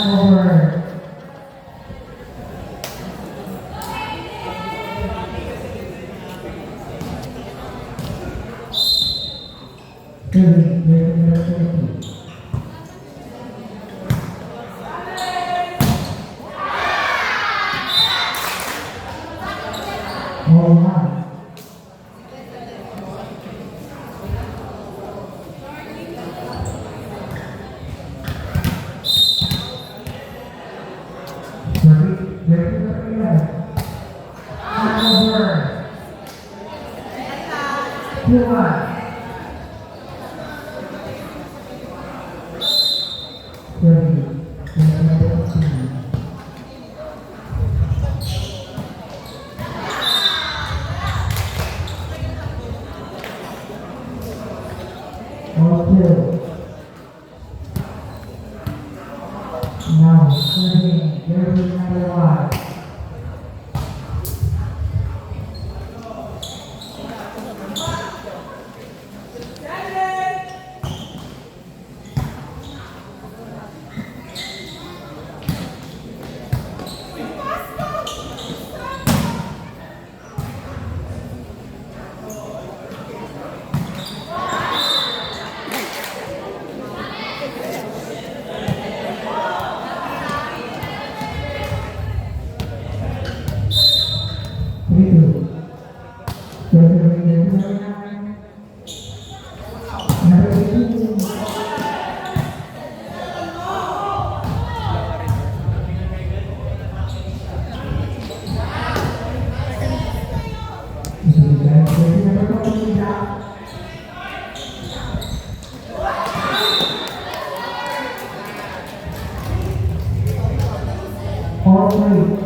over. Now, serving jersey number 1. All three.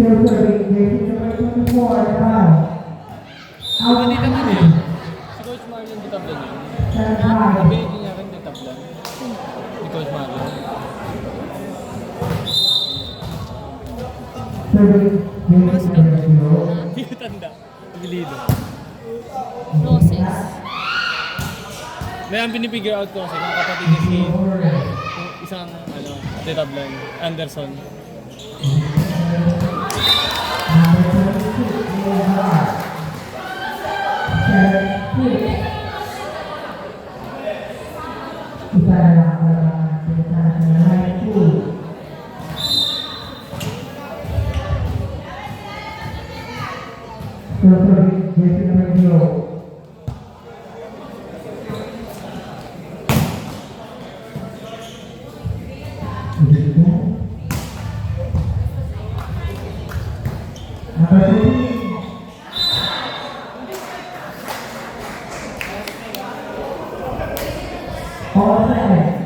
Still serving, rating number 24, out Hindi naman yun. Si Coach Marlon di tablan yun. Mabili niya rin di tablan. Si Coach Marlon. Serving, rating number 0. Hindi ko tanda. Pagilido. Boses. May ang pinipigure out ko kasi kung kapatid niya si isang di tablan, Anderson. All set.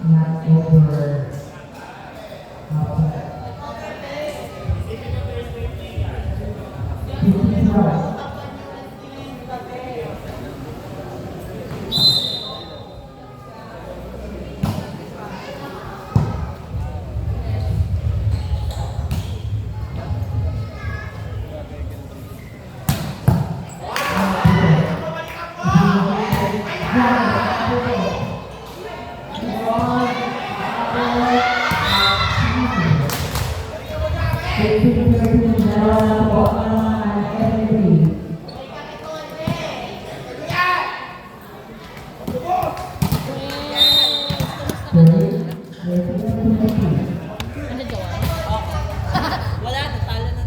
Not over. Outside. 55. Ano gawa? Wala, natalo na.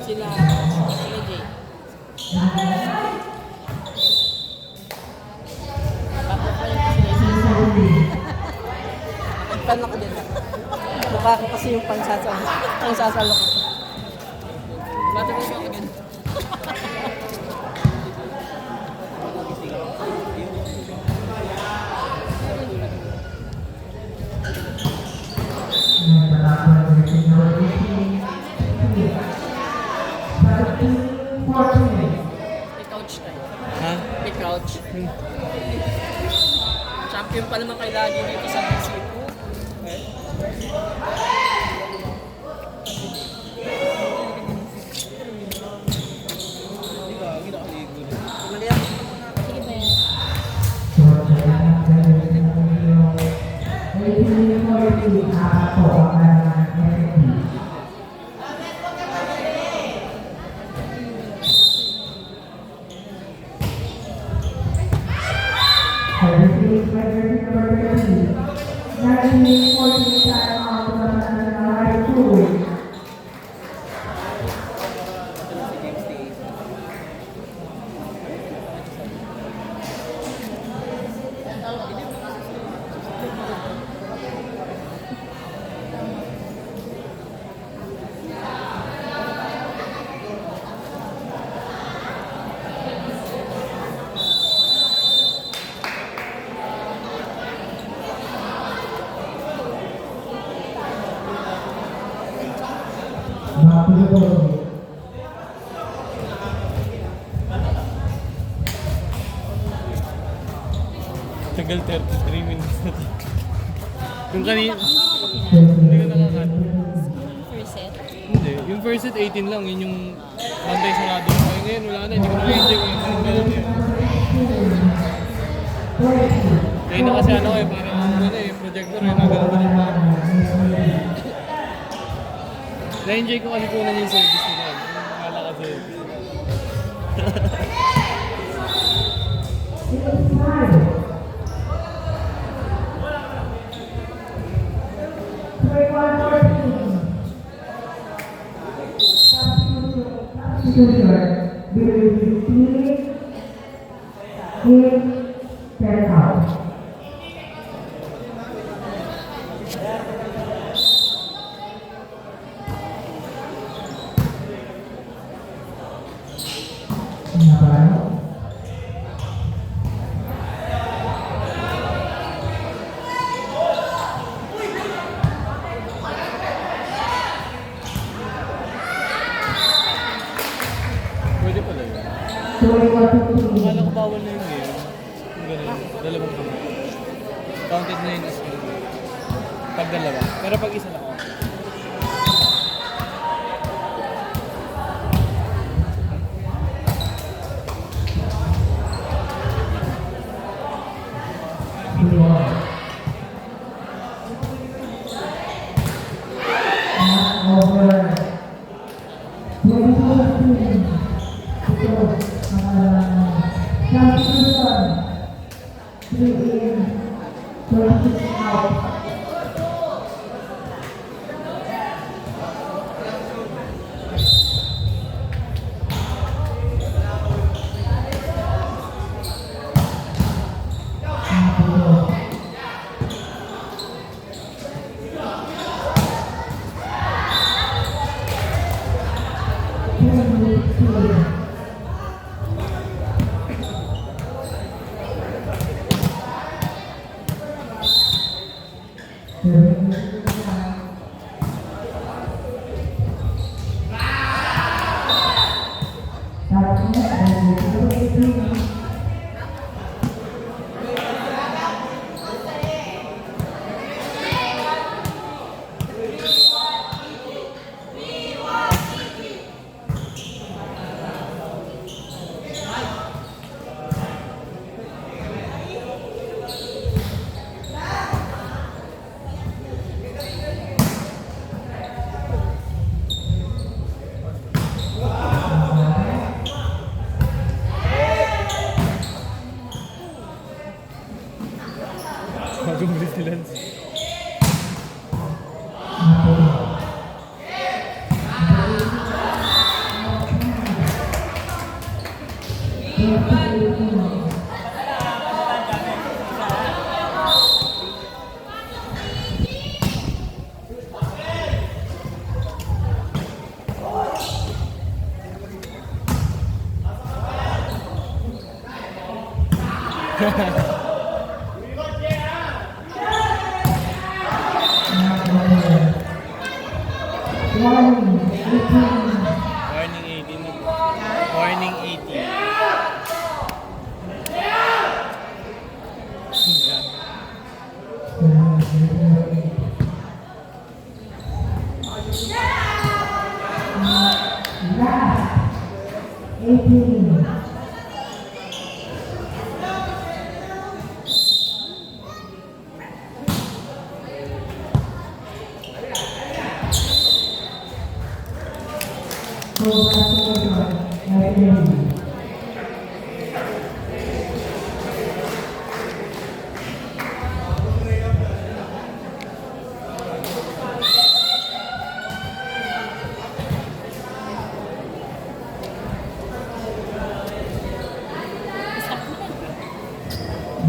Sila Jay. Bakit pa rin kasi nagpan ako din. Mukha ko kasi yung pangsasalo ko. Bakit mo ako din? May couch tayo. Ha? May couch. Champion pa naman kayo lagi dito sa Mexico. Mali ako. Sige ba yan? Tagal 33 minutes na to. Yung kanina, hindi ko nakakat. First set. Hindi, yung first set 18 lang, yun yung bantay sarado. Ay ngayon, wala na, hindi ko na-enjoy ko yung ganun yun. Kaya na kasi ano eh, parang ano eh, projector eh, nagano'n pa. Na-enjoy ko kasi kunan yung service nila. Wala kasi. Pwede pala yun. Akala ko bawal na yung game. Yung ganun, dalawang kamay. Counted na yun as one. Pag dalawa. Pero pag isa lang ako. 3 in, 26 out. Bagong Brazilians. Warning 18. Warning 18. Last, 18.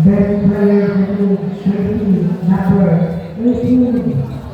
Best player, number 18.